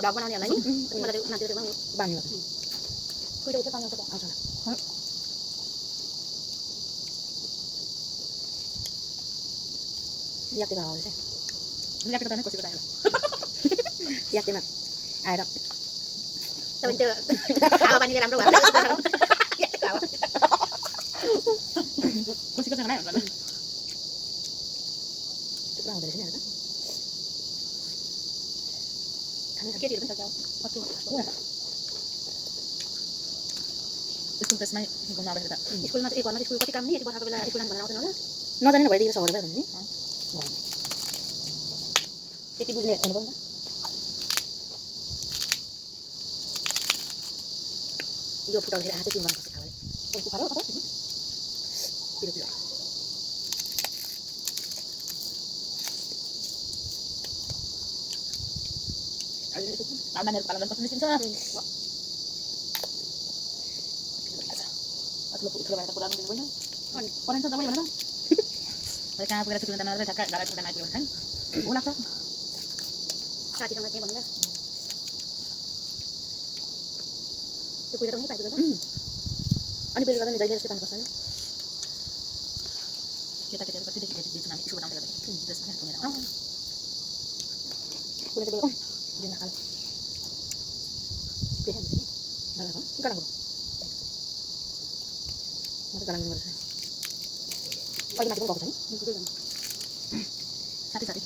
Dog mana ni lagi? Mana tu nanti tu bang. Bang. Kau dah ucap panggil tu. Ah, sana. Yak tiba awal sih. Ni kita tanya kau siapa dah. Yak tiba. Ayo. Tapi tu kalau bani dalam rumah. Ya tahu. Kau siapa sana? Tiba dari sini ada. Kiri tu betul. Waktu. School dress mai guna apa kita? School nanti ikut nanti school kau kami ni ikut apa bela school nanti mana tu nol. No tadi nak balik sama orang ni. Jadi bukan ni apa? Yo putar dari hati timbang kasih kawal. Untuk karo apa? Pilih. Taman dari palangan pas mesin sana. Aku lupa kalau mereka pulang di mana. Orang tu tahu mana? Mereka pergi ke tanah mereka garaj sudah naik kan. Ulah tu. Saat itu mereka bangga. Tu kuda ni pai tu. Ani beli kata ni dari sekitar pasal. Kita pasti di sana itu orang berada. Terus mana tu mereka. Kuda tu belum. Dia nakal. Dia ni. Mana tu? Ikan aku. Masa kalang ni berasa. Pagi mati pun bagus ni. Sati.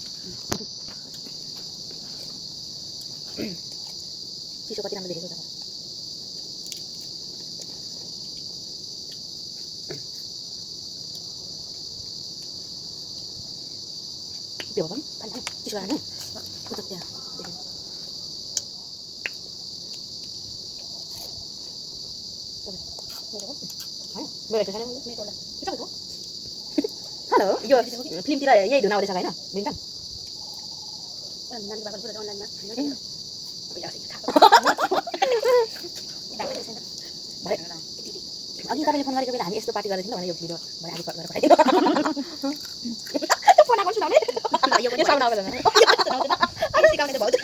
Si sokat yang lebih itu. Dia apa? Kan? Si sokat ni. Untuk dia. Boleh ke sana? Kita betul. Halo, yo film tira ye itu nama desa kaina, bintang. Nanti bapak sudah online nak. Baik. Agi kami phone gari ke हामी यस्तो party गरेको थियौँ भने यो video मैले आगे गरेर पठाइदिनु. त्यो फोन आएको सुनाउने. यो पनि साउन्ड आउँदैन. अनि सिकाउने त बहुत.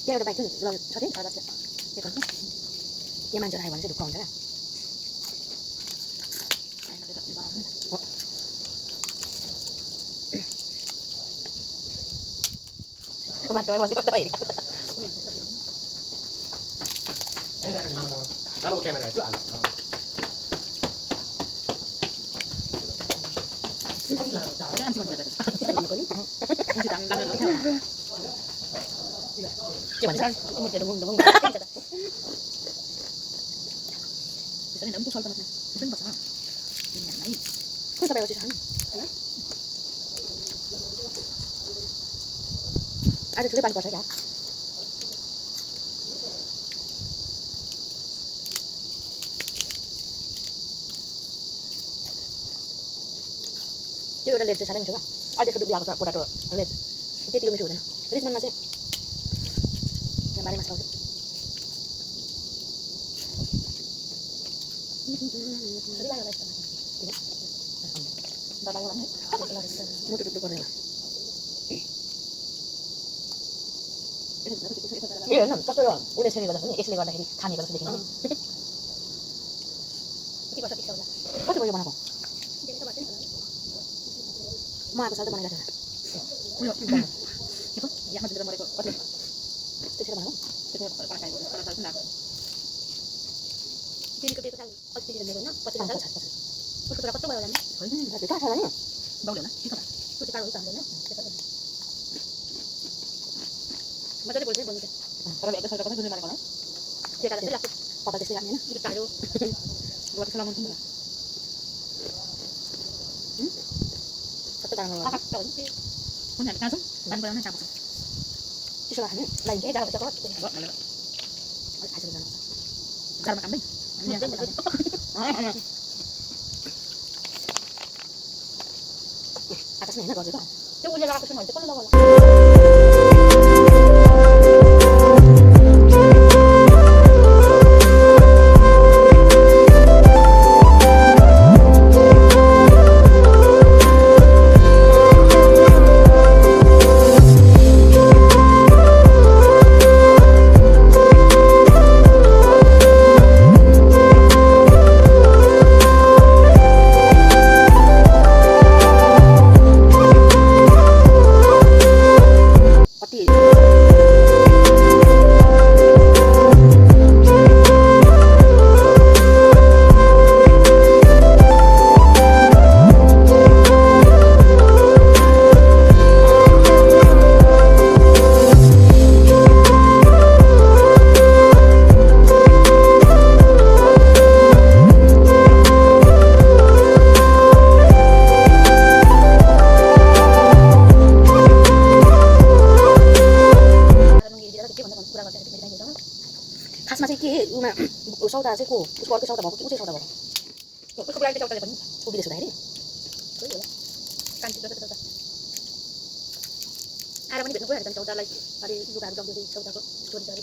Dia udah baik tuh, lo sorry, ada sih. Ya kan? Dia manjur hewan sih dukung kan? Kemarin masih kota ini. Kalau kamera itu ada. Jangan cuma ada. Gimana kan? Umur dia dong. Bisa nih dampung soal tempatnya. Itu pas sama. Ini naik. Kok sampai waktu sana? Ada tulis paling ya. Dia udah lihat sana coba. Ada kedua dia aku pura tuh. Lihat. Dia tiga masuk dah. Terus mana masih? Yang mana masuk? Tadi lah guys. Bapak yang mana? Mau duduk-duduk orang lah. 얘는 떴어요. 오늘 생일 받았더니 예슬이 받았더니 감이 받았더니 되게 이거 저 있어. 어떻게 보여 만하고 이제 또 맞는 거. 엄마하고 살도 많이 가잖아. 뭐야? 이거? 양만 들어 버리고 어떻게? 뜻이 많아. 그래서 빨리 가야 돼. 빨리 나. 뒤에 그때 살 어떻게 되는 거나? 어떻게 살? 그거 갖고 또 봐야 되나? 거의 다 사다니. 먹으려나? 이거 봐. 그렇게 가로 있어 안 되나? 맞아 볼 때 보는데. 그럼 애들 살다가 돈을 많이 거나? 제가 쓸라. 바닥에 쓰지 않냐? 이거 가로. 누가 살라면 좀 봐. 어떻게 하는 거야? 아까 저기 혼자 가서 난 거는 잡고. 기술을 하면 나 이제 내가 저거 뭐 말려. 아직 안 사람 안 돼. 아니야. 아까 전에 넣어줘도 저 올려가고 싶으면 이제 꺼내려 가슴 이렇게 우나 서우다 세고 우스고 얼굴 서우다 먹고 우체 서우다 먹어. 그거 할 때 저기다 보니. 우비에 서다 해리. 그거 간지 저기다. 알아보니 몇 거야? 일단 저기다 라 아리 누가 안 정도지 저기다 저기다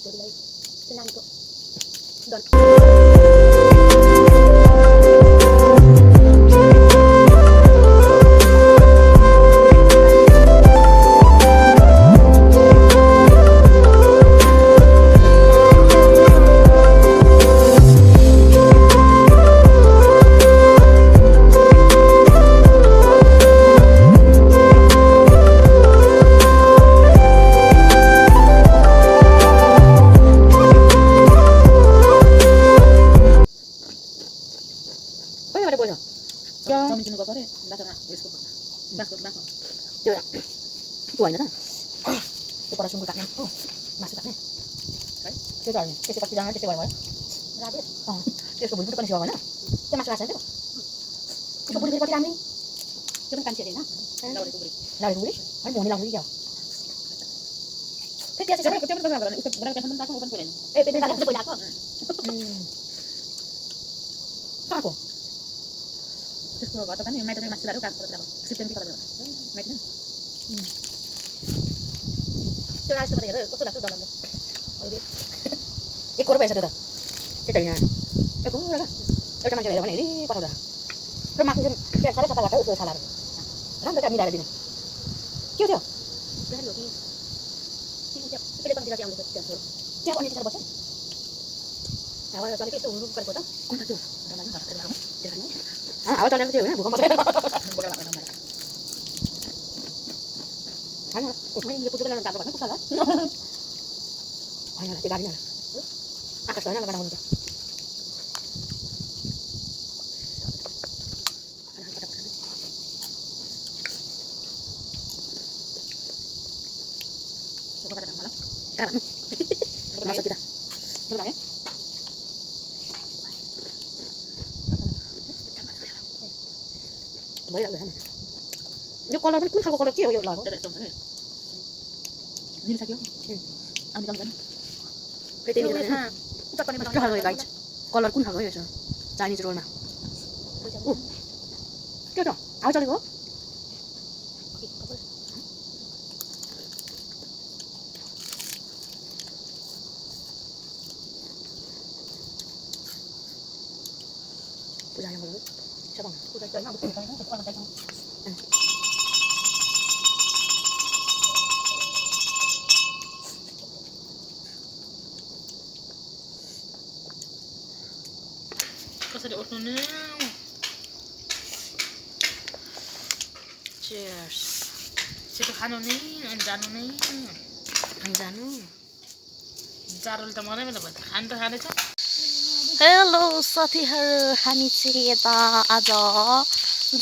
지난 거. 넌 빨리 말해 보여. 좀 주는 거 그래. 나잖아. 그래서 나. 요야. 좋아하잖아. 오빠라 중국 가면 맛이 나네. 그래? 그래도 아니. 그래서 기장할 때 좋아해. 나도. 그래서 우리 무조건 좋아하냐? 그 맛이 나는데. 그래서 우리 그렇게 하면 좀 간지 되나? 나 우리 우리. 나를 우리? 아니 뭐니랑 우리야. 그때 제가 그때부터 그러는 거 뭐라고 한번 다시 한번 보내. 에 빼는 나도 거 보고 나고. 하고. 그래서 와도 가면 말도 맞추라고 가서 그러더라고. 그때 그러더라고. 말도. 저 아저씨 말이야. 그것도 나도 넣는 거. 어디? 이 거로 배서 되다. 진짜 그냥. 이거 뭐라? 이렇게만 좀 이러면 이 빠져다. 그럼 막 지금 그냥 살에 잡아 갖고 그 살아를. 사람들 갑니다 그러더니. 끼워줘. 그래 여기. 진짜 그래 방 지나지 않고 진짜. 제가 언니 잘 봤어? 나와요. 저기 또 우르고 갈 거다. 공사도. 그러면 나가 들어가고. 들어가네. 아, 아와 전에 그때 뭐가 맞아? 뭐라 말하는 말이야. 아니야. 아니 이게 보조가는 나도 가는 살아? 아니야, 내가 아니야. 아까 전에 나가 나오는데. 저거 가자 말아. 까라. 맛있겠다. 들어가네. 뭐라고 하면. 이거 걸어는 꿀 하고 걸었지 여기 올라고. 그래 좀 그래. 니 사겨? 응. 아니 당근. 그때 여기 이제 사. 우짜거리만 그거 하고 이거 있지. 걸어 꿀 하고 여기서. 자니 들어올마. 오. 껴줘. 아우 저리고. 보자 형. 샤방. 보자 저 이만 붙어. 저 거는 대장. कसरी उठ्नु नि cheers छिटो खानु नि अनि जानु नि जानु जाडोले त मनै भयो खानु त खाँदैछ हेलो साथीहरू हामी चाहिँ यता आज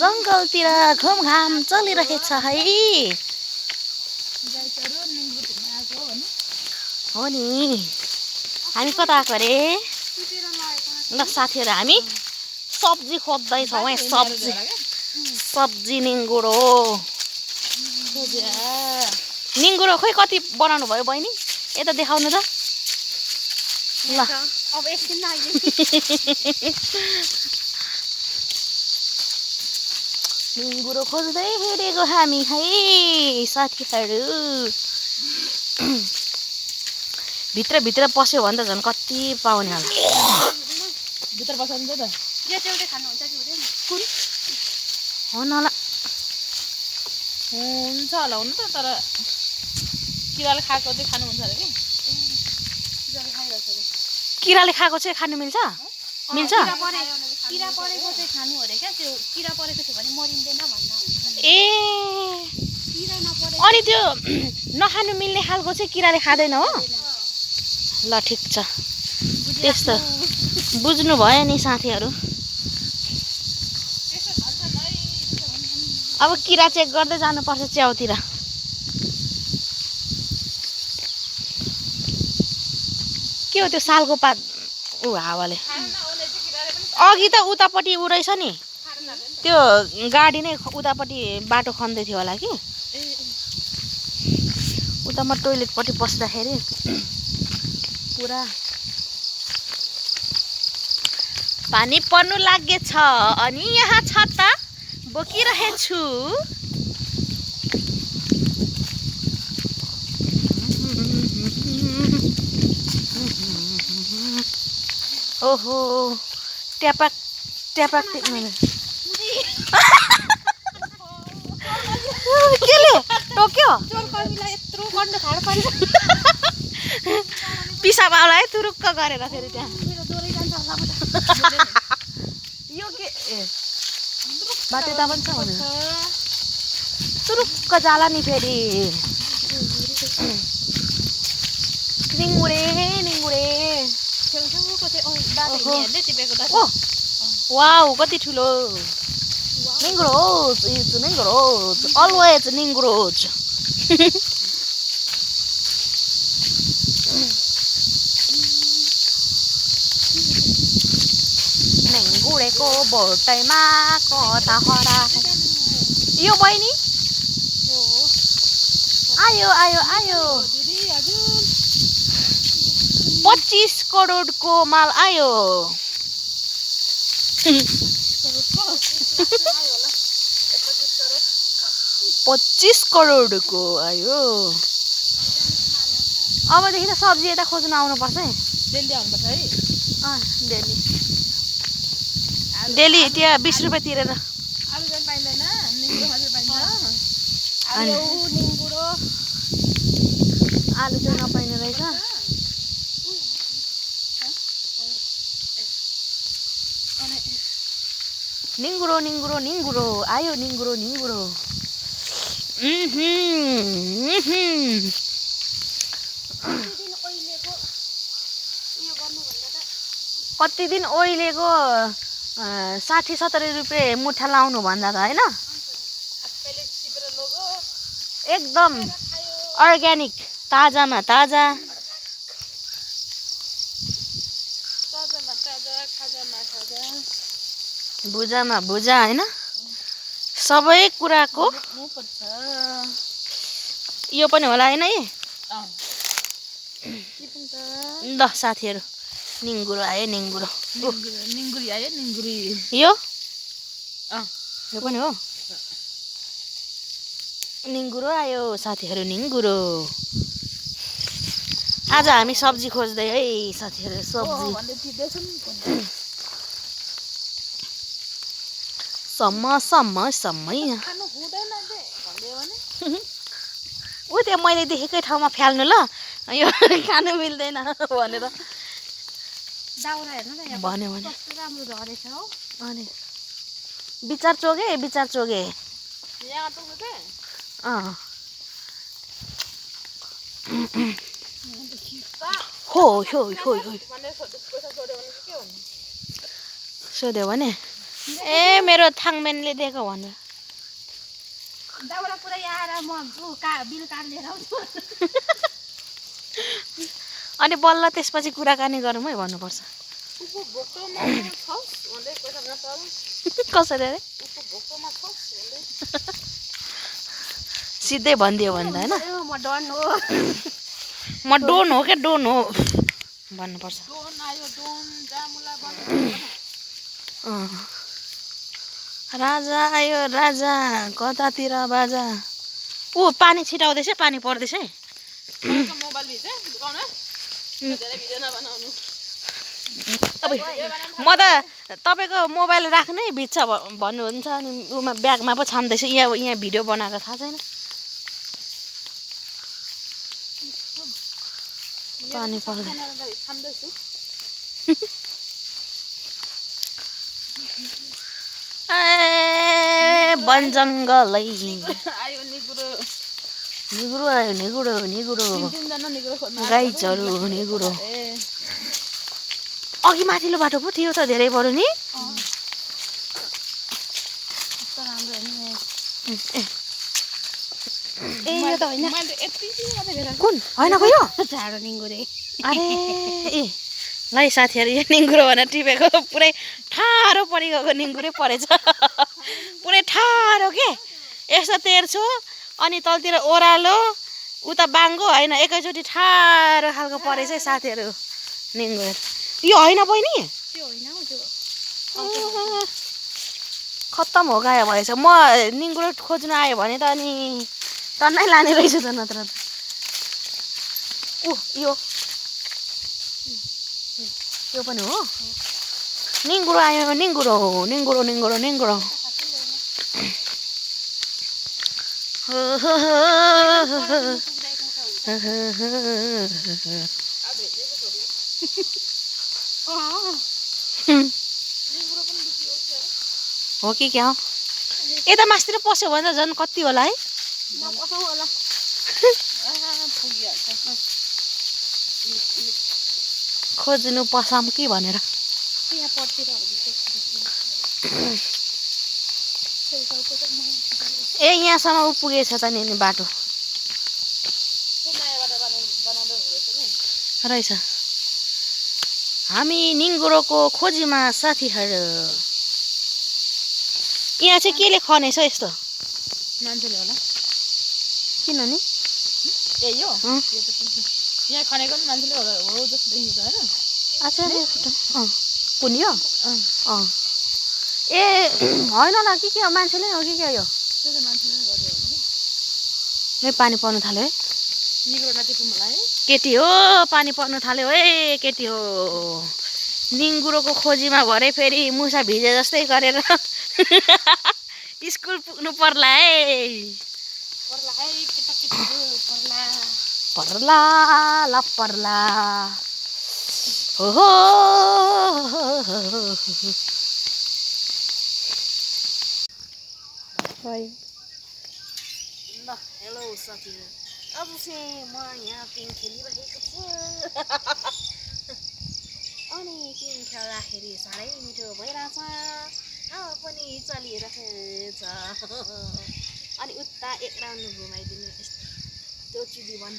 जङ्गलतिर घुमघाम चलिरहेछ है हो नि हामी कता आएको अरे ल साथीहरू हामी सब्जी खोज्दैछौँ है सब्जी निङ्गुरो निङ्गुरो खोइ कति बनाउनु भयो बहिनी यता देखाउनु त ल अब एकछिन अहिले निङ्गुरो खोज्दै हिँडेको हामी है साथीहरू भित्र पस्यो भने त झन् कति पाउने होला भित्र बसाउनु त यो चाहिँ खानुहुन्छ कि हुँदैन कुन हो न होला हुन्छ होला हुनु त तर किराले खाएको चाहिँ खानुहुन्छ अरे कि किराले खाएको चाहिँ खानु मिल्छ मिल्छ किरा परेको चाहिँ खानु अरे क्या त्यो किरा परेको थियो भने मरिँदैन भन्दा हुन्छ ए किरा नपरे अनि त्यो नखानु मिल्ने खालको चाहिँ किराले खाँदैन हो ल ठिक छ त्यस्तो बुझ्नु भयो नि साथीहरू अब किरा चेक गर्दै जानुपर्छ च्याउतिर के हो त्यो सालको पात ऊ हावाले अघि त उतापट्टि ऊ रहेछ नि त्यो गाडी नै उतापट्टि बाटो खन्दै थियो होला कि उता म टोइलेटपट्टि पस्दाखेरि पुरा पानी पर्नु लागेछ अनि यहाँ छाता बोकिरहेछु ओहो ट्यापाक ट्यापाक केले टोक्यो पिसाब आउला है तुरुक्क गरेर फेरि त्यहाँ यो के ए बाटेता पनि छ भनेर तुरुक्क जाला नि फेरि निङ्गुरे निङ्गुरे ओ वाउ कति ठुलो निङ्गुरोज इट्स निङ्गुरोज अलवेज निङ्गुरोज निङ्गुरेको बोटैमा कता हरा यो बहिनी आयो आयो आयो 25 करोडको माल आयो 25 करोडको आयो अबदेखि त सब्जी यता खोज्न आउनुपर्छ है डेली आउनुपर्छ है डेली डेली त्यहाँ 20 रुपियाँ तिरेर आलु चाहिँ पाइँदैन निङ्गुरो मात्रै पाइन्छ आलु चाहिँ नपाइने रहेछ निङ्गुरो निङ्गुरो निङ्गुरो आयो निङ्गुरो निङ्गुरो कति दिन ओइलेको 60-70 रुपियाँ मुठा लाउनु भन्दा त होइन एकदम अर्ग्यानिक ताजामा ताजा भुजामा भुजा होइन सबै कुराको यो पनि होला होइन है ल साथीहरू निङ्गुरो आयो निङ्गुरो निङ्गुरी आयो निङ्गुरी यो पनि हो निङ्गुरो आयो साथीहरू निङ्गुरो आज हामी सब्जी खोज्दै है साथीहरू सब्जी समय ऊ त्यहाँ मैले देखेकै ठाउँमा फ्याल्नु ल यो खानु मिल्दैन भनेर दाउरा हेर्नु न यहाँ भन्यो भने कस्तो राम्रो झरेछ हौ अनि विचार चोगे यहाँ टुक्नु के अँ हो हो हो हो भन्दै पैसा छोड्यो भने के भन्नु सोध्यो भने ए मेरो थाङमेनले दिएको भन्नु दाउरा पुरै आएर म बिल कार्ड लिएर आउँछु अनि बल्ल त्यसपछि कुराकानी गरौँ है भन्नुपर्छ उपभोक्तामा छस् भन्दै पैसा नपाऊ कसरी अरे उपभोक्तामा छस् भन्दै सिधै भनिदियो भने त होइन म डन हो म डोन हो क्या डोन हो भन्नुपर्छ डोन आयो डोन जामुला बन्द राजा आयो राजा कतातिर बाजा ऊ पानी छिटाउँदैछ पानी पर्दैछ है मोबाइल भित्र दुकाउन धेरै भिडियो नबनाउनु म त तपाईँको मोबाइल राख्नै भिज्छ भन्नुहुन्छ अनि उमा ब्यागमा पो छाम्दैछु यहाँ भिडियो बनाएको थाहा छैन पानी पर्दै छाम्दैछु ए वन जङ्गलै आयो निगुरो निगुरो आयो निगुरो निगुरो तिनजना निगुरो खोज्नु गाई चरु निगुरो ए अघि माथिल्लो बाटो पो थियो त धेरै बढो नि कस्तो राम्रो हेर्नु ए यो त होइन मैले यति मात्रै भेटाएको कुन होइन गयो झाडो निङ्गुरे अरे ए ल साथीहरू यो निङ्गुरो भनेर टिपेको पुरै ठाडो परिगएको निङ्गुरै परेछ पुरै ठाडो के यस्तो तेर्छु अनि तलतिर ओह्रालो उता बाङ्गो होइन एकैचोटि ठाडो खालको परेछ है साथीहरू निङ्गुरो यो होइन बहिनी त्यो होइन हौ त्यो खत्तम हो गायो भएछ म निङ्गुरो खोज्नु आयो भने त अनि टन्नै लाने रहेछु त नत्र त यो पनि हो निङ्गुरो आयो निङ्गुरो निङ्गुरो निङ्गुरो निङ्गुरो हो कि क्या हो यता मासतिर पस्यो भने त झन् कति होला है नपसाउ होला खोज्नु पसाम कि भनेर यहाँ पट्टि ए यहाँसम्म पुगेछ त नि बाटो रहेछ हामी निङ्गुरोको खोजीमा साथीहरू यहाँ चाहिँ केले खनेछ यस्तो मान्छेले होला किन नि ए यो यहाँ खनेको नि मान्छेले होला हो जस्तो देखिन्छ त होइन अच्छा कुन यो ए होइन होला के हो मान्छेले हो कि के यो त्यो चाहिँ मान्छेले नै गर्यो होला नै पानी पर्नु थाल्यो है निगुरो नटिपौँ होला है केटी हो पानी पर्नु थाल्यो है केटी हो निङ्गुरोको खोजीमा भरे फेरि मुसा भिजे जस्तै गरेर स्कुल पुग्नु पर्ला है केटाकेटीहरू पर्ला पर्ला ला पर्ला हो ल हेलो साथीहरू अब चाहिँ म यहाँ पिङ खेलिरहेको छु अनि पिङ खेल्दाखेरि साह्रै मिठो भइरहेछ हावा पनि चलिरहेछ अनि उता एक राउन्ड घुमाइदिनु यस्तो चिडी वन